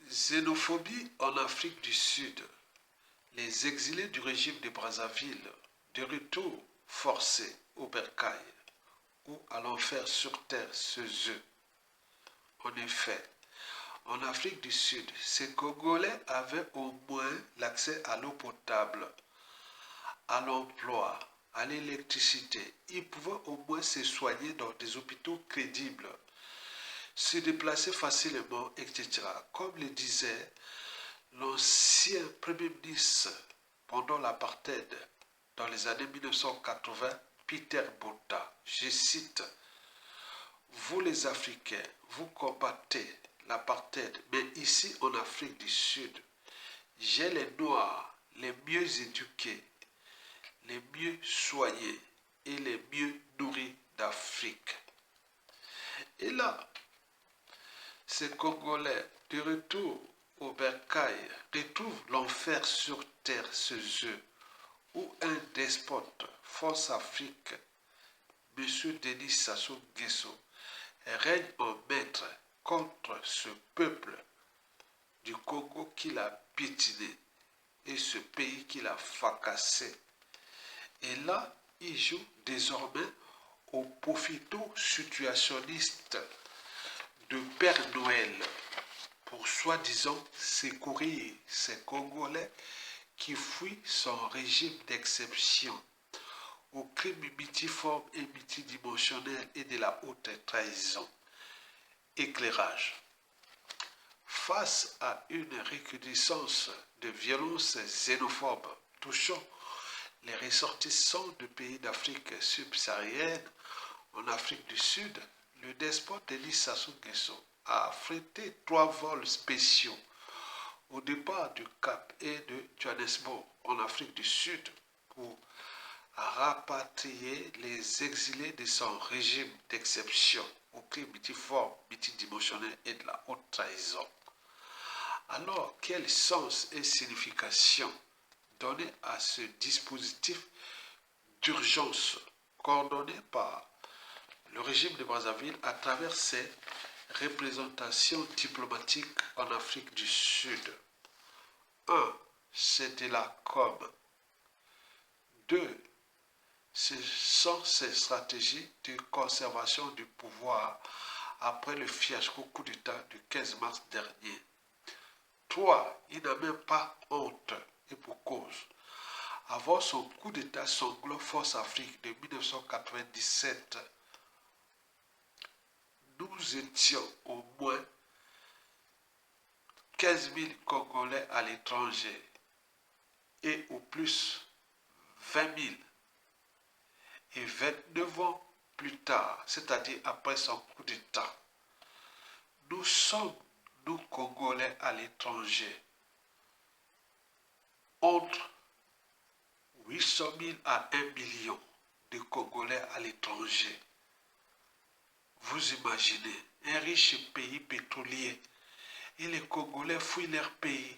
Xénophobie en Afrique du Sud. Les exilés du régime de Brazzaville, de retour forcé au bercail ou à l'enfer sur terre se œufs. En effet, en Afrique du Sud, ces Congolais avaient au moins l'accès à l'eau potable, à l'emploi, à l'électricité. Ils pouvaient au moins se soigner dans des hôpitaux crédibles, se déplacer facilement, etc. Comme le disait l'ancien Premier ministre pendant l'apartheid dans les années 1980, Peter Botha, je cite, vous les Africains, vous combattez l'apartheid, mais ici en Afrique du Sud, j'ai les Noirs les mieux éduqués, les mieux soignés et les mieux nourris d'Afrique. Et là, ces Congolais, de retour au bercail, retrouvent l'enfer sur terre ce jeu, où un despote force Afrique, M. Denis Sassou Nguesso, règne en maître contre ce peuple du Congo qu'il a piétiné et ce pays qu'il a fracassé. Et là, il joue désormais au profito situationniste de Père Noël pour soi-disant secourir ces Congolais qui fuient son régime d'exception aux crimes multiformes et multidimensionnels et de la haute trahison. Éclairage. Face à une recrudescence de violences xénophobes touchant les ressortissants de pays d'Afrique subsaharienne, en Afrique du Sud, le despote Denis Sassou Nguesso a affrété 3 vols spéciaux au départ du Cap et de Johannesburg en Afrique du Sud pour rapatrier les exilés de son régime d'exception au crimes multiformes, multidimensionnels et de la haute trahison. Alors, quel sens et signification donner à ce dispositif d'urgence coordonné par le régime de Brazzaville à travers ses représentations diplomatiques en Afrique du Sud? 1. C'est de la com. 2. Ce sont ces stratégies de conservation du pouvoir après le fiasco coup d'État du 15 mars dernier. 3. Il n'a même pas honte, et pour cause. Avant son coup d'État sanglant Force Afrique de 1997, nous étions au moins 15 000 Congolais à l'étranger et au plus 20 000. Et 29 ans plus tard, c'est-à-dire après son coup d'État, nous sommes, nous Congolais à l'étranger, entre 800 000 à 1 million de Congolais à l'étranger. Vous imaginez, un riche pays pétrolier, et les Congolais fuient leur pays.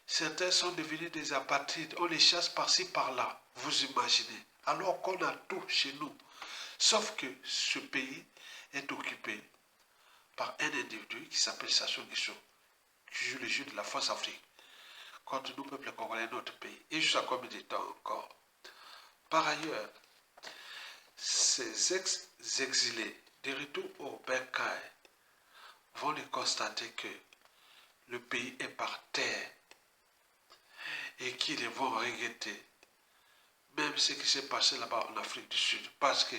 Certains sont devenus des apatrides, on les chasse par-ci par-là, vous imaginez. Alors qu'on a tout chez nous. Sauf que ce pays est occupé par un individu qui s'appelle Sassou Nguesso, qui joue le jeu de la Force Afrique contre nous, peuple congolais, notre pays. Et jusqu'à combien de temps encore? Par ailleurs, ces ex-exilés de retour au bercail vont les constater que le pays est par terre et qu'ils vont regretter même ce qui s'est passé là-bas en Afrique du Sud, parce que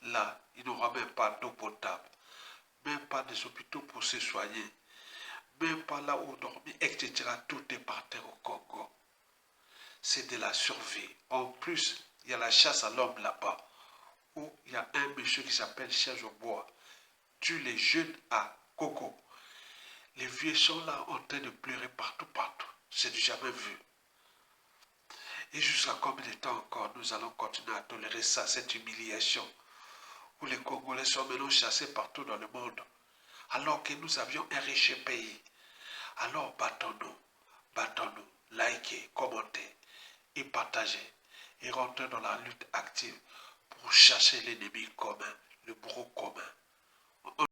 là, il n'aura même pas d'eau potable, même pas des hôpitaux pour se soigner, même pas là où dormir, etc. Tout est par terre au Congo. C'est de la survie. En plus, il y a la chasse à l'homme là-bas, où il y a un monsieur qui s'appelle Serge Bois, tue les jeunes à Coco. Les vieux sont là en train de pleurer partout, partout. C'est du jamais vu. Et jusqu'à combien de temps encore nous allons continuer à tolérer ça, cette humiliation, où les Congolais sont maintenant chassés partout dans le monde, alors que nous avions un riche pays. Alors battons-nous, likez, commentez et partagez et rentrez dans la lutte active pour chasser l'ennemi commun, le bourreau commun.